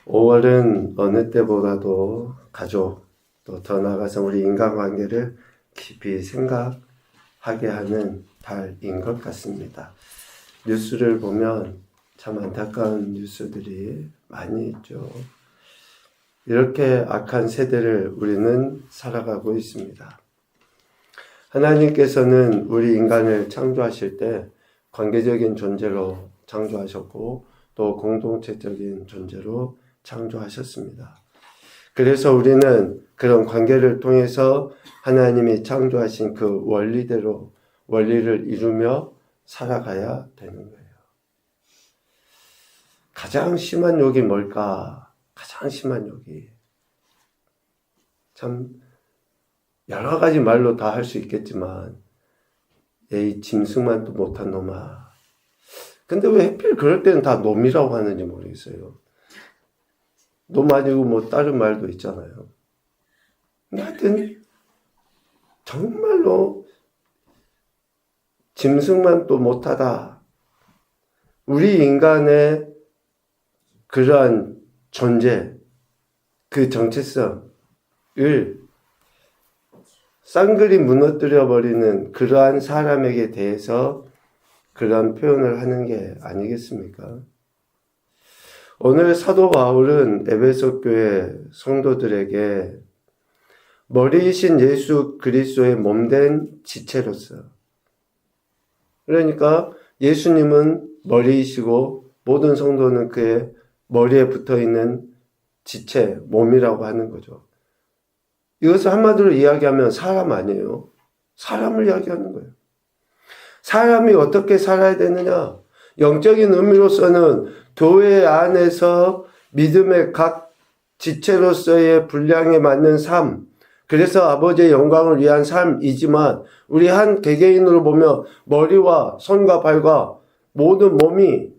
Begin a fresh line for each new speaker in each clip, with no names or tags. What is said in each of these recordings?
5월은 어느 때보다도 가족, 또 더 나아가서 우리 인간관계를 깊이 생각하게 하는 달인 것 같습니다. 뉴스를 보면 참 안타까운 뉴스들이 많이 있죠. 이렇게 악한 세대를 우리는 살아가고 있습니다. 하나님께서는 우리 인간을 창조하실 때 관계적인 존재로 창조하셨고 또 공동체적인 존재로 창조하셨습니다. 그래서 우리는 그런 관계를 통해서 하나님이 창조하신 그 원리대로 원리를 이루며 살아가야 되는 거예요. 가장 심한 욕이 뭘까? 가장 심한 욕이 참 여러 가지 말로 다 할 수 있겠지만 에이 짐승만도 못한 놈아. 근데 왜 하필 그럴 때는 다 놈이라고 하는지 모르겠어요. 놈 아니고 뭐 다른 말도 있잖아요. 근데 하여튼 정말로 짐승만도 못하다. 우리 인간의 그러한 존재, 그 정체성을 쌍그리 무너뜨려버리는 그러한 사람에게 대해서 그러한 표현을 하는 게 아니겠습니까? 오늘 사도 바울은 에베소 교회 성도들에게 머리이신 예수 그리스도의 몸된 지체로서, 그러니까 예수님은 머리이시고 모든 성도는 그의 머리에 붙어있는 지체, 몸이라고 하는 거죠. 이것을 한마디로 이야기하면 사람 아니에요. 사람을 이야기하는 거예요. 사람이 어떻게 살아야 되느냐? 영적인 의미로서는 교회 안에서 믿음의 각 지체로서의 분량에 맞는 삶, 그래서 아버지의 영광을 위한 삶이지만 우리 한 개개인으로 보면 머리와 손과 발과 모든 몸이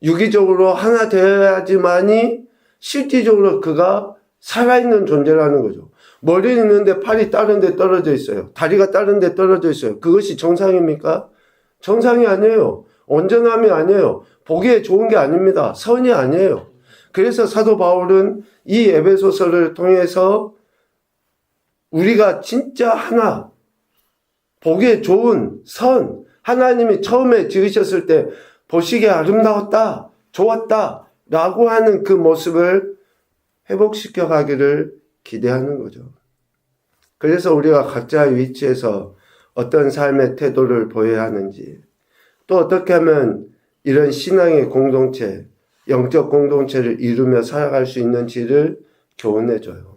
유기적으로 하나 되어야지만이 실질적으로 그가 살아있는 존재라는 거죠. 머리는 있는데 팔이 다른 데 떨어져 있어요. 다리가 다른 데 떨어져 있어요. 그것이 정상입니까? 정상이 아니에요. 온전함이 아니에요. 보기에 좋은 게 아닙니다. 선이 아니에요. 그래서 사도 바울은 이 에베소서를 통해서 우리가 진짜 하나, 보기에 좋은 선, 하나님이 처음에 지으셨을 때 보시기에 아름다웠다, 좋았다 라고 하는 그 모습을 회복시켜 가기를 기대하는 거죠. 그래서 우리가 각자의 위치에서 어떤 삶의 태도를 보여야 하는지, 또 어떻게 하면 이런 신앙의 공동체, 영적 공동체를 이루며 살아갈 수 있는지를 교훈해줘요.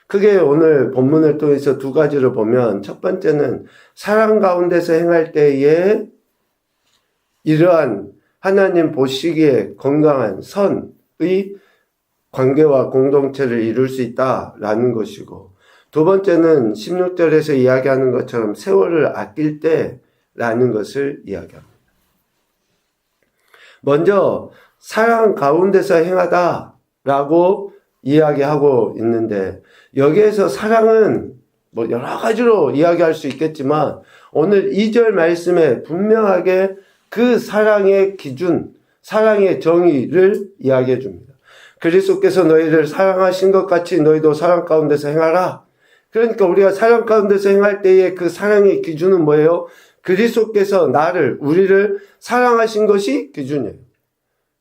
크게 오늘 본문을 통해서 두 가지를 보면, 첫 번째는 사랑 가운데서 행할 때에 이러한 하나님 보시기에 건강한 선의 관계와 공동체를 이룰 수 있다라는 것이고, 두 번째는 16절에서 이야기하는 것처럼 세월을 아낄 때라는 것을 이야기합니다. 먼저 사랑 가운데서 행하다라고 이야기하고 있는데, 여기에서 사랑은 뭐 여러 가지로 이야기할 수 있겠지만 오늘 2절 말씀에 분명하게 그 사랑의 기준, 사랑의 정의를 이야기해 줍니다. 그리스도께서 너희를 사랑하신 것 같이 너희도 사랑 가운데서 행하라. 그러니까 우리가 사랑 가운데서 행할 때의 그 사랑의 기준은 뭐예요? 그리스도께서 우리를 사랑하신 것이 기준이에요.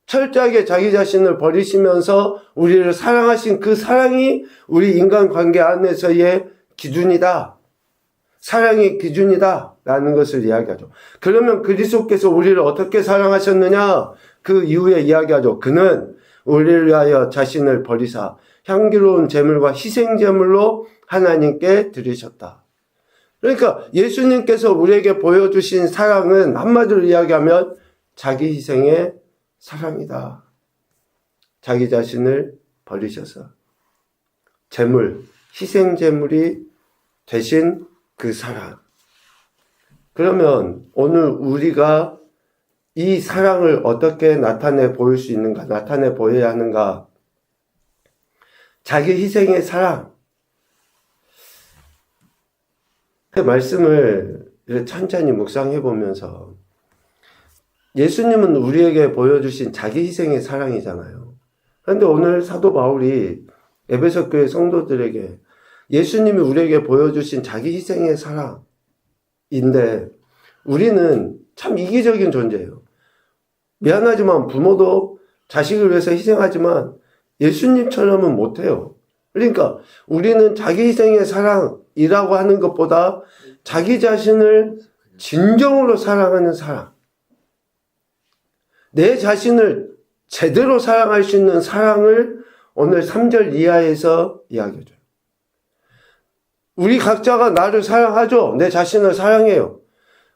철저하게 자기 자신을 버리시면서 우리를 사랑하신 그 사랑이 우리 인간관계 안에서의 기준이다. 사랑의 기준이다. 라는 것을 이야기하죠. 그러면 그리스도께서 우리를 어떻게 사랑하셨느냐? 그 이후에 이야기하죠. 그는 우리를 위하여 자신을 버리사 향기로운 제물과 희생제물로 하나님께 드리셨다. 그러니까 예수님께서 우리에게 보여주신 사랑은 한마디로 이야기하면 자기 희생의 사랑이다. 자기 자신을 버리셔서 제물, 희생제물이 되신 그 사랑. 그러면 오늘 우리가 이 사랑을 어떻게 나타내 보일 수 있는가, 나타내 보여야 하는가? 자기 희생의 사랑. 그 말씀을 천천히 묵상해 보면서 예수님은 우리에게 보여주신 자기 희생의 사랑이잖아요. 그런데 오늘 사도 바울이 에베소 교회 성도들에게 예수님이 우리에게 보여주신 자기 희생의 사랑인데 우리는 참 이기적인 존재예요. 미안하지만 부모도 자식을 위해서 희생하지만 예수님처럼은 못해요. 그러니까 우리는 자기 희생의 사랑이라고 하는 것보다 자기 자신을 진정으로 사랑하는 사랑, 내 자신을 제대로 사랑할 수 있는 사랑을 오늘 3절 이하에서 이야기해줘요. 우리 각자가 나를 사랑하죠. 내 자신을 사랑해요.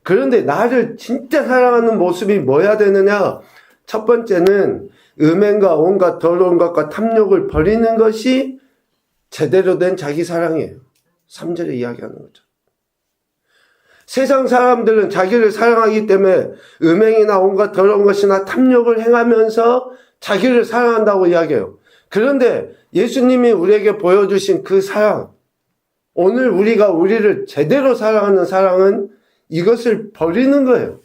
그런데 나를 진짜 사랑하는 모습이 뭐야 되느냐? 첫 번째는 음행과 온갖 더러운 것과 탐욕을 버리는 것이 제대로 된 자기 사랑이에요. 3절에 이야기하는 거죠. 세상 사람들은 자기를 사랑하기 때문에 음행이나 온갖 더러운 것이나 탐욕을 행하면서 자기를 사랑한다고 이야기해요. 그런데 예수님이 우리에게 보여주신 그 사랑, 오늘 우리가 우리를 제대로 사랑하는 사랑은 이것을 버리는 거예요.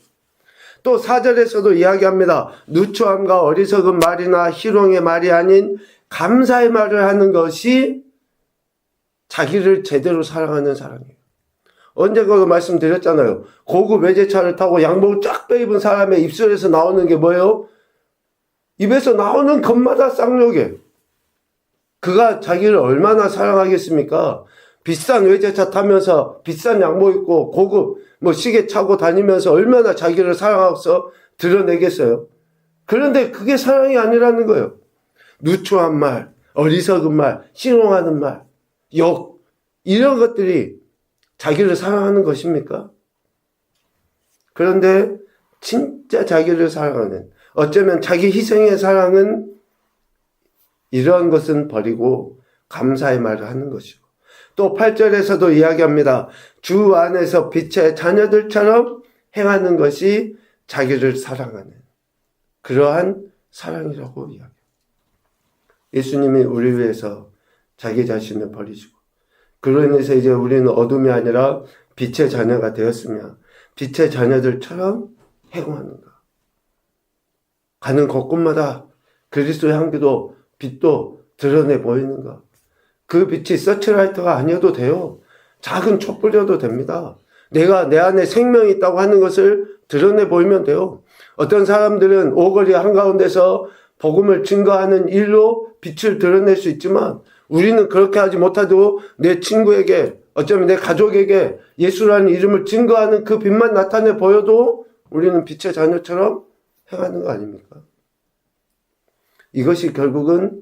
또 4절에서도 이야기합니다. 누추함과 어리석은 말이나 희롱의 말이 아닌 감사의 말을 하는 것이 자기를 제대로 사랑하는 사랑이에요. 언젠가 말씀드렸잖아요. 고급 외제차를 타고 양복을 쫙 빼입은 사람의 입술에서 나오는 게 뭐예요? 입에서 나오는 것마다 쌍욕이에요. 그가 자기를 얼마나 사랑하겠습니까? 비싼 외제차 타면서 비싼 양복 입고 고급 시계 차고 다니면서 얼마나 자기를 사랑하고서 드러내겠어요. 그런데 그게 사랑이 아니라는 거예요. 누추한 말, 어리석은 말, 희롱하는 말, 욕, 이런 것들이 자기를 사랑하는 것입니까? 그런데 진짜 자기를 사랑하는, 어쩌면 자기 희생의 사랑은 이러한 것은 버리고 감사의 말을 하는 것이고, 또 8절에서도 이야기합니다. 주 안에서 빛의 자녀들처럼 행하는 것이 자기를 사랑하는 그러한 사랑이라고 이야기합니다. 예수님이 우리 위해서 자기 자신을 버리시고 그로 인해서 이제 우리는 어둠이 아니라 빛의 자녀가 되었으며 빛의 자녀들처럼 행하는가. 가는 곳곳마다 그리스도의 향기도 빛도 드러내 보이는가. 그 빛이 서치라이트가 아니어도 돼요. 작은 촛불이어도 됩니다. 내가 내 안에 생명이 있다고 하는 것을 드러내 보이면 돼요. 어떤 사람들은 오거리 한가운데서 복음을 증거하는 일로 빛을 드러낼 수 있지만 우리는 그렇게 하지 못하고 내 친구에게, 어쩌면 내 가족에게 예수라는 이름을 증거하는 그 빛만 나타내 보여도 우리는 빛의 자녀처럼 행하는 거 아닙니까? 이것이 결국은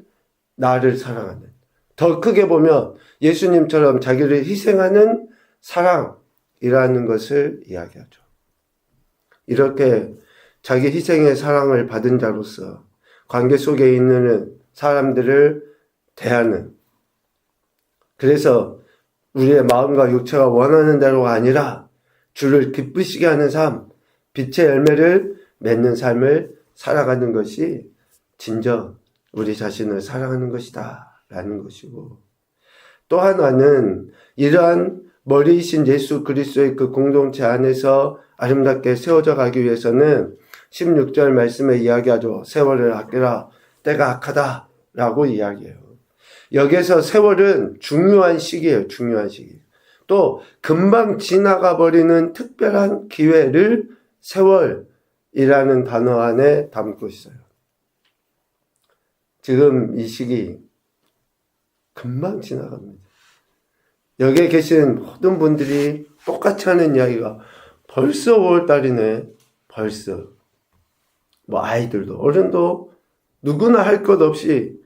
나를 사랑하는, 더 크게 보면 예수님처럼 자기를 희생하는 사랑이라는 것을 이야기하죠. 이렇게 자기 희생의 사랑을 받은 자로서 관계 속에 있는 사람들을 대하는, 그래서 우리의 마음과 육체가 원하는 대로가 아니라 주를 기쁘시게 하는 삶, 빛의 열매를 맺는 삶을 살아가는 것이 진정 우리 자신을 사랑하는 것이다 라는 것이고, 또 하나는 이러한 머리이신 예수 그리스도의 그 공동체 안에서 아름답게 세워져 가기 위해서는 16절 말씀에 이야기하죠. 세월을 아끼라, 때가 악하다 라고 이야기해요. 여기에서 세월은 중요한 시기예요. 중요한 시기. 또 금방 지나가 버리는 특별한 기회를 세월이라는 단어 안에 담고 있어요. 지금 이 시기 금방 지나갑니다. 여기에 계신 모든 분들이 똑같이 하는 이야기가 벌써 5월달이네. 벌써. 아이들도 어른도 누구나 할 것 없이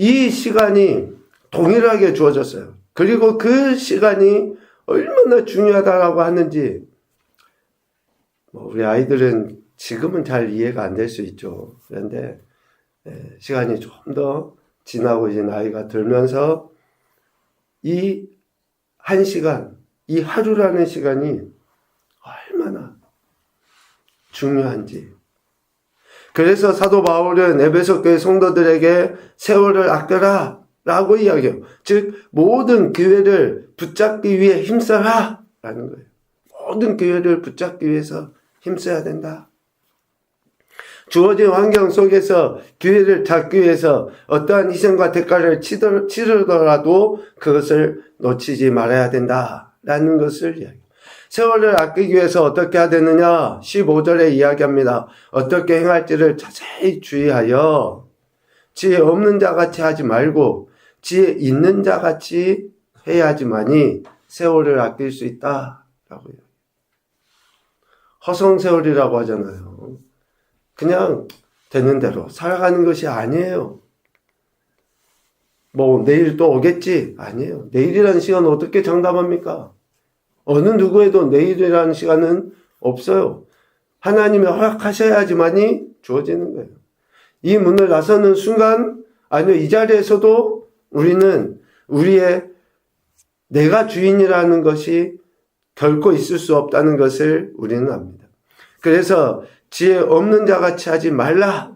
이 시간이 동일하게 주어졌어요. 그리고 그 시간이 얼마나 중요하다라고 하는지 우리 아이들은 지금은 잘 이해가 안 될 수 있죠. 그런데 시간이 좀 더 지나고 이제 나이가 들면서 이 한 시간, 이 하루라는 시간이 얼마나 중요한지. 그래서 사도 바울은 에베소 교회 성도들에게 세월을 아껴라 라고 이야기해요. 즉 모든 기회를 붙잡기 위해 힘써라 라는 거예요. 모든 기회를 붙잡기 위해서 힘써야 된다. 주어진 환경 속에서 기회를 잡기 위해서 어떠한 희생과 대가를 치르더라도 그것을 놓치지 말아야 된다라는 것을 이야기합니다. 세월을 아끼기 위해서 어떻게 해야 되느냐? 15절에 이야기합니다. 어떻게 행할지를 자세히 주의하여 지혜 없는 자같이 하지 말고 지혜 있는 자같이 해야지만이 세월을 아낄 수 있다라고요. 허송세월이라고 하잖아요. 그냥 되는 대로 살아가는 것이 아니에요. 뭐 내일 또 오겠지? 아니에요. 내일이라는 시간은 어떻게 장담합니까? 어느 누구에도 내일이라는 시간은 없어요. 하나님이 허락하셔야지만이 주어지는 거예요. 이 문을 나서는 순간, 아니요, 이 자리에서도 우리는 우리의 내가 주인이라는 것이 결코 있을 수 없다는 것을 우리는 압니다. 그래서 지혜 없는 자같이 하지 말라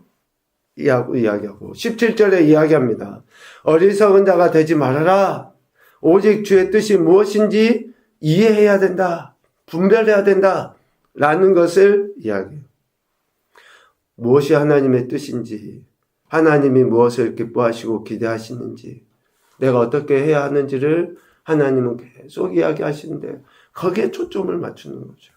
이야기하고 17절에 이야기합니다. 어리석은 자가 되지 말아라. 오직 주의 뜻이 무엇인지 이해해야 된다. 분별해야 된다. 라는 것을 이야기해요. 무엇이 하나님의 뜻인지, 하나님이 무엇을 기뻐하시고 기대하시는지, 내가 어떻게 해야 하는지를 하나님은 계속 이야기하시는데 거기에 초점을 맞추는 거죠.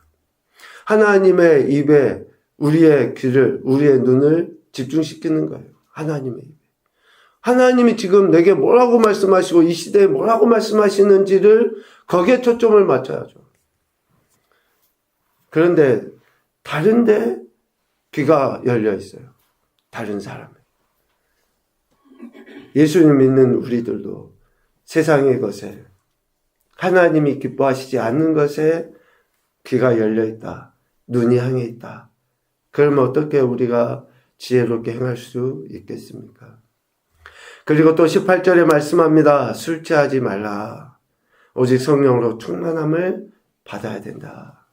하나님의 입에 우리의 귀를, 우리의 눈을 집중시키는 거예요. 하나님의 입에. 하나님이 지금 내게 뭐라고 말씀하시고 이 시대에 뭐라고 말씀하시는지를 거기에 초점을 맞춰야죠. 그런데 다른데 귀가 열려 있어요. 다른 사람에. 예수님 믿는 우리들도 세상의 것에, 하나님이 기뻐하시지 않는 것에 귀가 열려 있다. 눈이 향해 있다. 그러면 어떻게 우리가 지혜롭게 행할 수 있겠습니까? 그리고 또 18절에 말씀합니다. 술 취하지 말라. 오직 성령으로 충만함을 받아야 된다.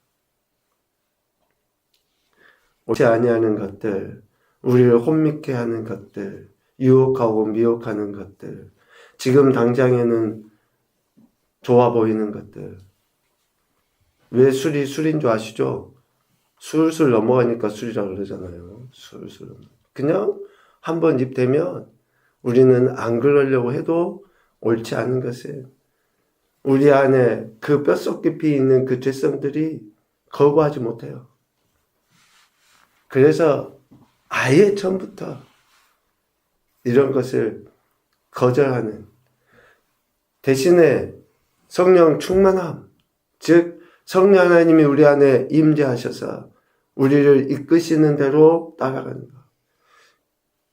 옳지 아니하는 것들, 우리를 혼미케 하는 것들, 유혹하고 미혹하는 것들, 지금 당장에는 좋아 보이는 것들. 왜 술이 술인 줄 아시죠? 술술 넘어가니까 술이라고 그러잖아요. 술술. 그냥 한번 입대면 우리는 안 그러려고 해도 옳지 않은 것을, 우리 안에 그 뼛속 깊이 있는 그 죄성들이 거부하지 못해요. 그래서 아예 처음부터 이런 것을 거절하는, 대신에 성령 충만함, 즉 성령 하나님이 우리 안에 임재하셔서 우리를 이끄시는 대로 따라가는 것.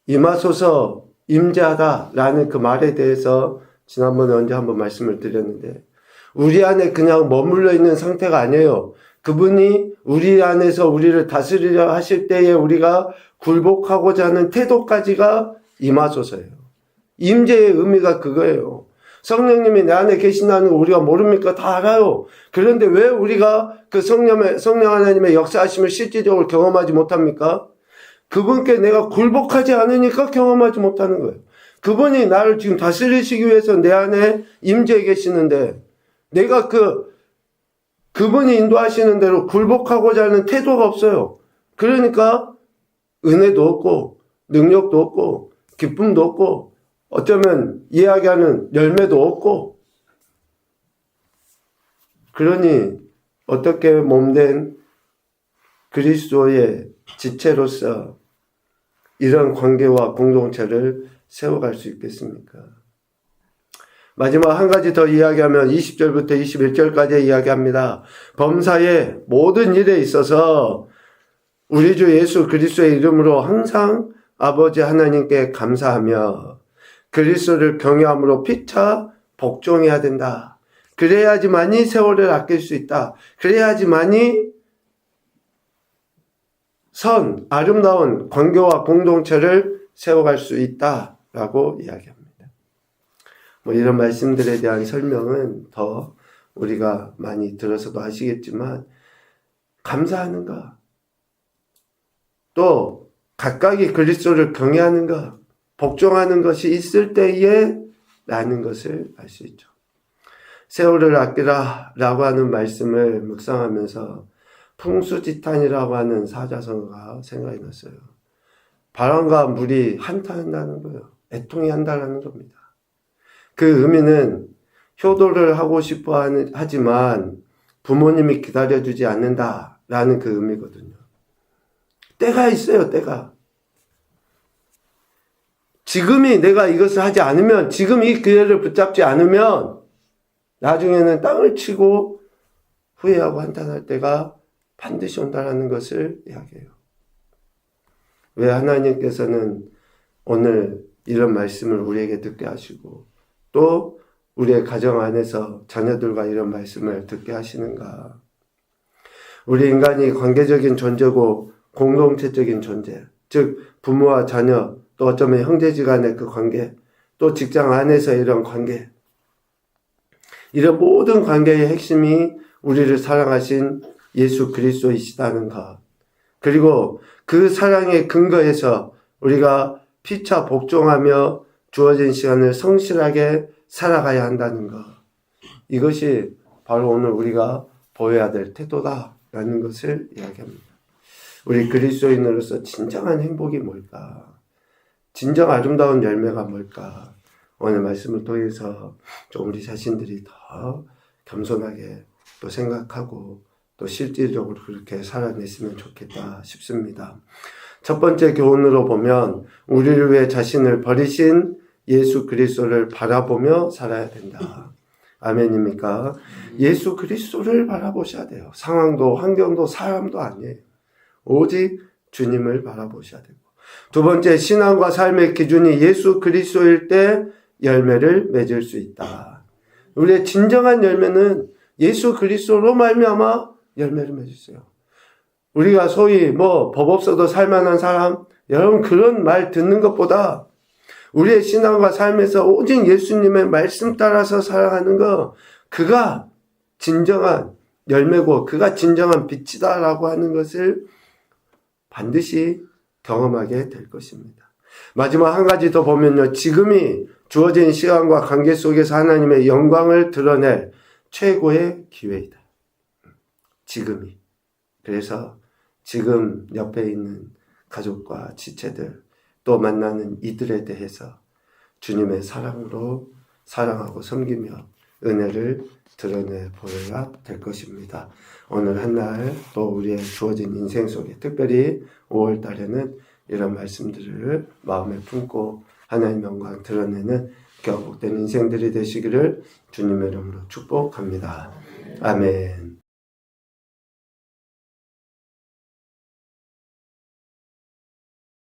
임하소서 임재하다라는 그 말에 대해서 지난번에 언제 한번 말씀을 드렸는데, 우리 안에 그냥 머물러 있는 상태가 아니에요. 그분이 우리 안에서 우리를 다스리려 하실 때에 우리가 굴복하고자 하는 태도까지가 임하소서예요. 임재의 의미가 그거예요. 성령님이 내 안에 계신다는 거 우리가 모릅니까? 다 알아요. 그런데 왜 우리가 그 성령 하나님의 역사하심을 실질적으로 경험하지 못합니까? 그분께 내가 굴복하지 않으니까 경험하지 못하는 거예요. 그분이 나를 지금 다스리시기 위해서 내 안에 임재해 계시는데, 내가 그분이 인도하시는 대로 굴복하고자 하는 태도가 없어요. 그러니까 은혜도 없고 능력도 없고 기쁨도 없고 어쩌면 이야기하는 열매도 없고, 그러니 어떻게 몸된 그리스도의 지체로서 이런 관계와 공동체를 세워갈 수 있겠습니까? 마지막 한 가지 더 이야기하면 20절부터 21절까지 이야기합니다. 범사의 모든 일에 있어서 우리 주 예수 그리스도의 이름으로 항상 아버지 하나님께 감사하며 그리스도를 경외함으로 피차 복종해야 된다. 그래야지만이 세월을 아낄 수 있다. 그래야지만이 아름다운 관계와 공동체를 세워갈 수 있다라고 이야기합니다. 이런 말씀들에 대한 설명은 더 우리가 많이 들어서도 아시겠지만, 감사하는가, 또 각각이 그리스도를 경외하는가, 복종하는 것이 있을 때에 라는 것을 알 수 있죠. 세월을 아끼라 라고 하는 말씀을 묵상하면서 풍수지탄이라고 하는 사자성어가 생각이 났어요. 바람과 물이 한탄한다는 거예요. 애통이 한다는 겁니다. 그 의미는 효도를 하고 싶어 하지만 부모님이 기다려주지 않는다라는 그 의미거든요. 때가 있어요, 때가. 지금이 내가 이것을 하지 않으면, 지금 이 기회를 붙잡지 않으면 나중에는 땅을 치고 후회하고 한탄할 때가 반드시 온다는 것을 이야기해요. 왜 하나님께서는 오늘 이런 말씀을 우리에게 듣게 하시고 또 우리의 가정 안에서 자녀들과 이런 말씀을 듣게 하시는가? 우리 인간이 관계적인 존재고 공동체적인 존재, 즉 부모와 자녀, 또 어쩌면 형제지간의 그 관계, 또 직장 안에서 이런 관계, 이런 모든 관계의 핵심이 우리를 사랑하신 예수 그리스도이시다는 것, 그리고 그 사랑의 근거에서 우리가 피차 복종하며 주어진 시간을 성실하게 살아가야 한다는 것, 이것이 바로 오늘 우리가 보여야 될 태도다라는 것을 이야기합니다. 우리 그리스도인으로서 진정한 행복이 뭘까? 진정 아름다운 열매가 뭘까? 오늘 말씀을 통해서 좀 우리 자신들이 더 겸손하게 또 생각하고 또 실질적으로 그렇게 살아냈으면 좋겠다 싶습니다. 첫 번째 교훈으로 보면 우리를 위해 자신을 버리신 예수 그리스도를 바라보며 살아야 된다. 아멘입니까? 예수 그리스도를 바라보셔야 돼요. 상황도 환경도 사람도 아니에요. 오직 주님을 바라보셔야 되고, 두 번째, 신앙과 삶의 기준이 예수 그리스도일 때 열매를 맺을 수 있다. 우리의 진정한 열매는 예수 그리스도로 말미암아 열매를 맺으세요. 우리가 소위 법 없어도 살만한 사람, 여러분 그런 말 듣는 것보다 우리의 신앙과 삶에서 오직 예수님의 말씀 따라서 살아가는 거, 그가 진정한 열매고 그가 진정한 빛이다라고 하는 것을 반드시 경험하게 될 것입니다. 마지막 한 가지 더 보면요, 지금이 주어진 시간과 관계 속에서 하나님의 영광을 드러낼 최고의 기회이다. 지금이. 그래서 지금 옆에 있는 가족과 지체들, 또 만나는 이들에 대해서 주님의 사랑으로 사랑하고 섬기며 은혜를 드러내 보여야 될 것입니다. 오늘 한 날 또 우리의 주어진 인생 속에, 특별히 5월 달에는 이런 말씀들을 마음에 품고 하나님의 영광 드러내는 복된 인생들이 되시기를 주님의 이름으로 축복합니다. 아멘.